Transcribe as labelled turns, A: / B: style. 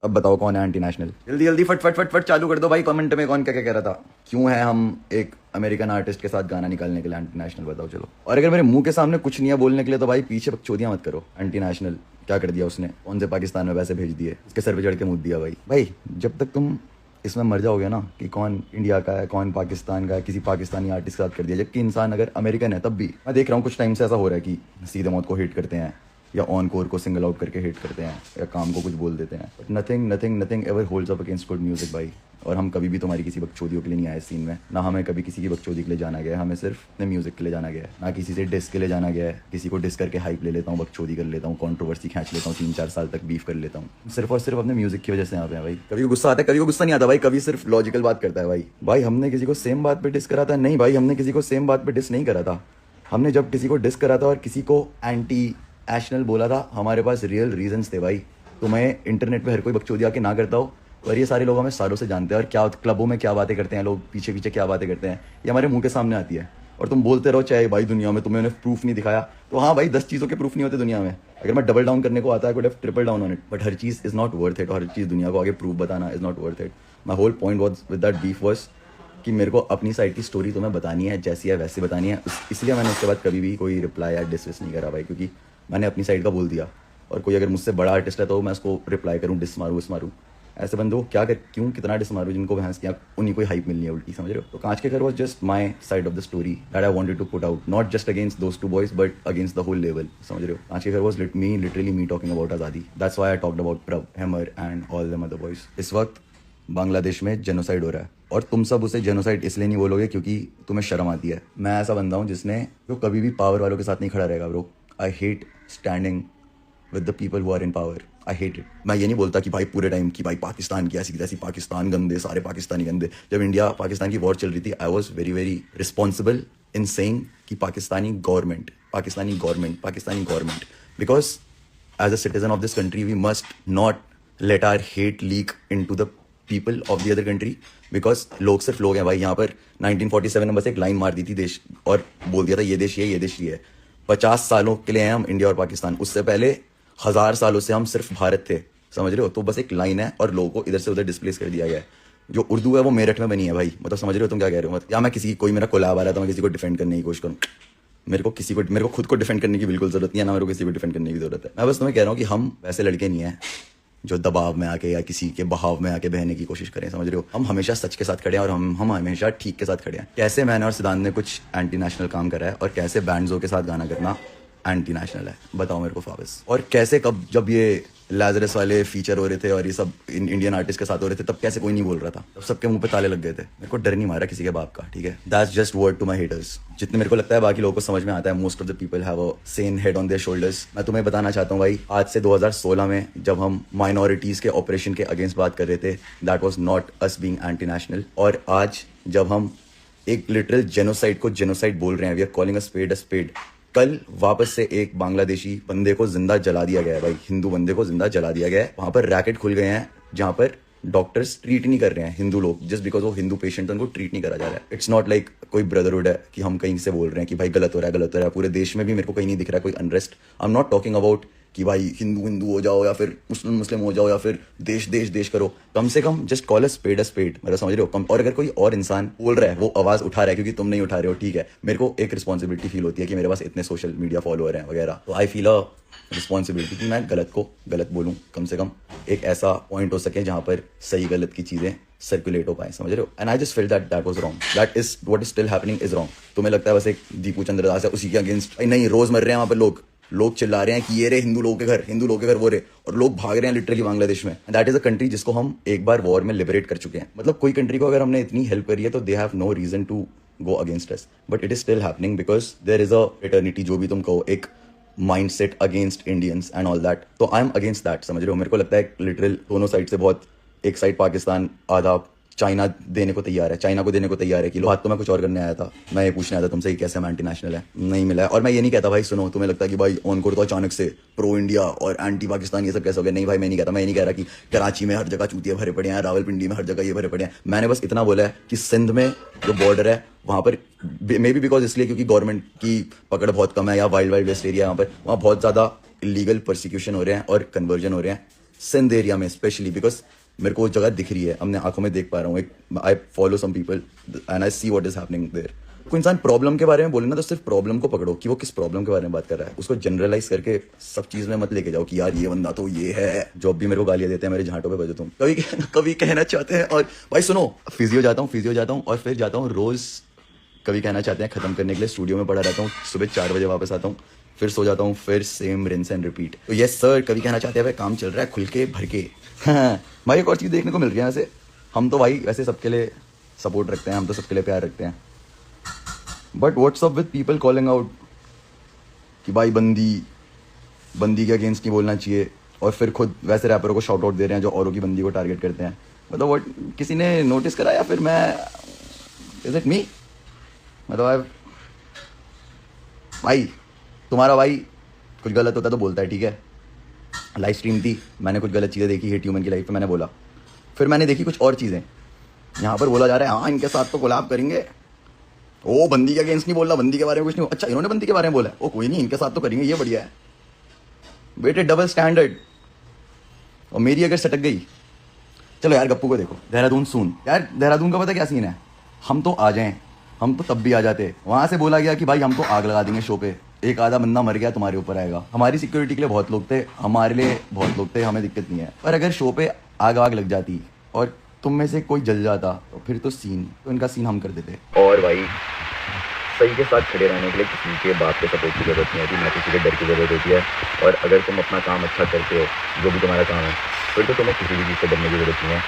A: अब बताओ कौन है एंटी नेशनल? जल्दी जल्दी फट फट फट फट चालू कर दो भाई, कमेंट में कौन क्या क्या कह रहा था। क्यों है हम एक अमेरिकन आर्टिस्ट के साथ गाना निकालने के लिए एंटी नेशनल? बताओ चलो। और अगर मेरे मुंह के सामने कुछ नहीं है बोलने के लिए तो भाई पीछे बकचोदियां मत करो। एंटी नेशनल क्या कर दिया उसने? कौन से पाकिस्तान में पैसे भेज दिए? उसके सर पे चढ़ के मुद्द दिया भाई। भाई जब तक तुम इसमें मर जाओगे ना कि कौन इंडिया का है कौन पाकिस्तान का है, किसी पाकिस्तानी आर्टिस्ट के साथ कर दिया, जबकि इंसान अगर अमेरिकन है तब भी। मैं देख रहा हूँ कुछ टाइम से ऐसा हो रहा है कि सीधे मौत को हेट करते हैं या ऑन कोर को सिंगल आउट करके हेट करते हैं या काम को कुछ बोल देते हैं, but nothing nothing nothing ever holds up against good music भाई। और हम कभी भी तुम्हारी किसी बकचोदियों के लिए नहीं आए सीन में, ना हमें कभी किसी की बकचोदी के लिए जाना गया है, हमें सिर्फ अपने म्यूजिक के लिए जाना गया है, ना किसी से डिस के लिए जाना गया है। किसी को डिस करके हाइप ले लेता हूँ, बकचोदी कर लेता हूँ, कंट्रोवर्सी खींच लेता हूँ, 3-4 साल तक बीफ कर लेता हूँ, सिर्फ और सिर्फ अपने म्यूजिक की वजह से यहाँ पे भाई। कभी गुस्सा आता है, कभी गुस्सा नहीं आता भाई, कभी सिर्फ लॉजिकल बात करता है भाई। भाई हमने किसी को सेम बात पे डिस करा था? नहीं भाई, हमने किसी को सेम बात पे डिस नहीं करा था। हमने जब किसी को डिस करा था और किसी को एंटी एशनल बोला था, हमारे पास रियल रीजंस थे भाई। तुम्हें इंटरनेट पे हर कोई बकचोदी आके ना करता हो, और ये सारे लोग हमें सालों से जानते हैं, और क्या क्लबों में क्या बातें करते हैं लोग, पीछे पीछे क्या बातें करते हैं, ये हमारे मुंह के सामने आती है। और तुम बोलते रहो चाहे भाई दुनिया में तुम्हें उन्हें प्रूफ नहीं दिखाया, तो हाँ भाई 10 चीज़ों के प्रूफ नहीं होते दुनिया में। अगर मैं डबल डाउन करने को आता है, could have triple down on it, but हर चीज़ इज़ नॉट वर्थ इट, और हर चीज़ दुनिया को आगे प्रूफ बताना is not worth it. My whole point was with that beef was कि मेरे को अपनी साइड की स्टोरी तुम्हें बतानी है, जैसी है वैसे बतानी है। इसलिए मैंने उसके बाद कभी भी कोई रिप्लाई या डिसमिस नहीं करा भाई, क्योंकि मैंने अपनी साइड का बोल दिया। और कोई अगर मुझसे बड़ा आर्टिस्ट है तो मैं उसको रिप्लाई करूँ, डिस मारूँ, इस मारूँ, ऐसे बंदों को क्या कर, क्यों कितना डिस मारूँ जिनको भैंस किया, उन्हीं को हाइप मिलनी है उल्टी, समझ रहे हो? तो कांच के घर was just my side of the story that I wanted to put out, not just against those 2 boys but against the whole level, समझ रहे हो? कांच के घर was literally me talking about आज़ादी। That's why I talked about Prabh, Hammer and all them other boys. इस वक्त बांग्लादेश में जेनोसाइड हो रहा है, और तुम सब उसे जेनोसाइड इसलिए नहीं बोलोगे क्योंकि तुम्हें शर्म आती है। मैं ऐसा बंदा हूँ जिसने जो कभी भी पावर वालों के साथ नहीं खड़ा रहेगा bro. I hate standing with the people who are in power, I hate it. मैं ये नहीं बोलता कि भाई पूरे टाइम की भाई पाकिस्तान की ऐसी तैसी, पाकिस्तान गंदे, सारे पाकिस्तानी गंदे। जब इंडिया पाकिस्तान की वॉर चल रही थी, I was very very responsible in saying कि Pakistani government, because as a citizen of this country we must not let our hate leak in to the people of the other country, because लोग सिर्फ लोग हैं भाई। यहाँ पर 1947 में बस एक लाइन मार दी थी देश, और बोल दिया था ये देश ये देश ये है। 50 सालों के लिए हैं हम इंडिया और पाकिस्तान, उससे पहले 1000 सालों से हम सिर्फ भारत थे, समझ रहे हो? तो बस एक लाइन है और लोगों को इधर से उधर डिस्प्लेस कर दिया गया है। जो उर्दू है वो मेरठ में बनी है भाई, मतलब समझ रहे हो तुम क्या कह रहे हो? या मैं किसी कोई मेरा कोलैब आ रहा है तो मैं किसी को डिफेंड करने की कोशिश करूँ? मेरे को खुद को डिफेंड करने की बिल्कुल जरूरत नहीं है, ना मेरे को किसी को डिफेंड करने की जरूरत है। मैं बस तुम्हें कह रहा हूँ कि हम वैसे लड़के नहीं हैं जो दबाव में आके या किसी के बहाव में आके बहने की कोशिश करें, समझ रहे हो? हम हमेशा सच के साथ खड़े हैं, और हम हमेशा ठीक के साथ खड़े हैं। कैसे मैंने और सिद्धांत ने कुछ एंटी नेशनल काम करा है, और कैसे बैंड्सों के साथ गाना करना एंटी नेशनल है, बताओ मेरे को फाबिस। और कैसे कब जब ये लाजरस वाले फीचर हो रहे थे और ये सब इंडियन आर्टिस्ट के साथ हो रहे थे, तब कैसे कोई नहीं बोल रहा था? तब सबके मुंह पे ताले लग गए थे। मेरे को डर नहीं मारा किसी के बाप का, ठीक है? That's just word to my haters. जितने मेरे को लगता है बाकी लोगों को समझ में आता है, most of the people have a Sen head on their shoulders. मैं तुम्हें बताना चाहता हूँ भाई, आज से 2016 में जब हम माइनॉरिटीज के ऑपरेशन के अगेंस्ट बात कर रहे थे, that was not us being anti national. और आज जब हम एक लिटरल जेनोसाइड को जेनोसाइड बोल रहे हैं, we are calling a spade. कल वापस से एक बांग्लादेशी बंदे को जिंदा जला दिया गया है भाई, हिंदू बंदे को जिंदा जला दिया गया है। वहां पर रैकेट खुल गए हैं जहां पर डॉक्टर्स ट्रीट नहीं कर रहे हैं हिंदू लोग, जस्ट बिकॉज वो हिंदू पेशेंट उनको ट्रीट नहीं करा जा रहा है। इट्स नॉट लाइक कोई ब्रदरहुड है कि हम कहीं से बोल रहे हैं कि भाई गलत हो रहा है। पूरे देश में भी मेरे को कहीं नहीं दिख रहा है कोई unrest. I am not talking about कि भाई हिंदू हो जाओ या फिर मुस्लिम हो जाओ या फिर देश करो। कम से कम जस्ट कॉल अ स्पेड मेरा, समझ रहे हो? और अगर कोई और इंसान बोल रहा है, वो आवाज उठा रहा है क्योंकि तुम नहीं उठा रहे हो, ठीक है, मेरे को एक रिस्पॉन्सिबिलिटी फील होती है कि मेरे पास इतने सोशल मीडिया फॉलोअर हैं वगैरह, तो आई फील अ रिस्पॉन्सिबिलिटी कि मैं गलत को गलत बोलूं। कम से कम एक ऐसा पॉइंट हो सके जहां पर सही गलत की चीजें सर्कुलेट हो पाए, समझ रहे हो? And I just feel that was wrong, that is what is still happening is wrong. तुम्हें लगता है बस एक दीपू चंद्रदास है, उसी के अगेंस्ट नहीं, रोज मर रहे हैं वहां पर लोग चिल्ला रहे हैं कि ये रे हिंदू लोगों के घर वो रे, और लोग भाग रहे हैं लिटरली बांग्लादेश में। दैट इज अ कंट्री जिसको हम एक बार वॉर में लिबरेट कर चुके हैं। मतलब कोई कंट्री को अगर हमने इतनी हेल्प करी है तो they have no reason to go against us, but it is still happening because there is a eternity, जो भी तुम कहो, एक mindset against Indians and all that. तो आई एम अगेंस्ट दैट, समझ रहे हो? मेरे को लगता है लिटरल दोनों साइड से बहुत, एक साइड पाकिस्तान आधा चाइना देने को तैयार है, चाइना को देने को तैयार है कि लो हाथ। तो मैं कुछ और करने आया था, मैं ये पूछने आया था तुमसे कि कैसे हम एंटी नेशनल है, नहीं मिला है। और मैं ये नहीं कहता भाई, सुनो, तुम्हें लगता है कि भाई ऑनकोर तो अचानक से प्रो इंडिया और एंटी पाकिस्तान ये सब कैसे हो गया? नहीं भाई, मैं नहीं कहता। मैं ये नहीं कह रहा कि कराची में हर जगह चूतिया भरे पड़े हैं, रावलपिंडी में हर जगह ये भरे पड़े हैं। मैंने बस इतना बोला है कि सिंध में जो बॉर्डर है वहां पर मे बी बिकॉज इसलिए क्योंकि गवर्नमेंट की पकड़ बहुत कम है, या वाइल्ड वेस्ट एरिया, वहां बहुत ज्यादा इलीगल प्रोसिक्यूशन हो रहे हैं और कन्वर्जन हो रहे हैं सिंध एरिया में स्पेशली, बिकॉज मेरे को वो जगह दिख रही है, अपने आंखों में देख पा रहा हूँ. एक I follow some people and I see what is happening there. कोई इंसान प्रॉब्लम के बारे में बोले ना तो सिर्फ प्रॉब्लम को पकड़ो कि वो किस प्रॉब्लम के बारे में बात कर रहा है. उसको जनरलाइज करके सब चीज में मत लेके जाओ कि यार ये बंदा तो ये है. जो अब भी मेरे को गालियां देते हैं मेरे झांटों पे बजे तुम कभी कभी कहना चाहते हैं. और भाई सुनो, फिजियो जाता हूँ और फिर जाता हूँ रोज. कभी कहना चाहते हैं खत्म करने के लिए स्टूडियो में पड़ा रहता हूँ, सुबह 4 बजे वापस आता हूँ, फिर सो जाता हूँ, फिर सेम रिंस एंड रिपीट. तो यस सर, कभी कहना चाहते हैं भाई काम चल रहा है खुल के भर के. भाई एक और चीज़ देखने को मिल रही है वैसे. हम तो भाई वैसे सबके लिए सपोर्ट रखते हैं, हम तो सबके लिए प्यार रखते हैं. But what's up with people calling out कि भाई बंदी के अगेंस्ट नहीं बोलना चाहिए, और फिर खुद वैसे रैपरों को शॉर्ट आउट दे रहे हैं जो औरों की बंदी को टारगेट करते हैं. मतलब वो किसी ने नोटिस करा या फिर मैं, इज इट मी? मतलब भाई तुम्हारा भाई कुछ गलत होता है तो बोलता है, ठीक है. लाइव स्ट्रीम थी, मैंने कुछ गलत चीज़ें देखी हिट ह्यूमन की लाइफ पे, मैंने बोला. फिर मैंने देखी कुछ और चीज़ें. यहाँ पर बोला जा रहा है हाँ इनके साथ तो कोलैब करेंगे. ओ बंदी के अगेंस्ट नहीं बोलना, बंदी के बारे में कुछ नहीं. अच्छा इन्होंने बंदी के बारे में बोला है, ओ कोई नहीं इनके साथ तो करेंगे, ये बढ़िया है. बेटे डबल स्टैंडर्ड. और मेरी अगर सटक गई, चलो यार गप्पू को देखो, देहरादून सून. यार देहरादून का पता क्या सीन है, हम तो आ जाएं, हम तो तब भी आ जाते. वहाँ से बोला गया कि भाई हम तो आग लगा देंगे शो पे, एक आधा बंदा मर गया तुम्हारे ऊपर आएगा. हमारी सिक्योरिटी के लिए बहुत लोग थे, हमारे लिए बहुत लोग थे, हमें दिक्कत नहीं है. पर अगर शो पे आग लग जाती और तुम में से कोई जल जाता तो फिर तो इनका सीन हम कर देते. और भाई सही के साथ खड़े रहने के लिए किसी के बात के सपोर्ट की जरूरत नहीं होती, ना किसी के डर की जरूरत होती है. और अगर तुम अपना काम अच्छा करते हो, जो भी तुम्हारा काम है, फिर तो तुम्हें किसी भी चीज़ से डरने की जरूरत नहीं है.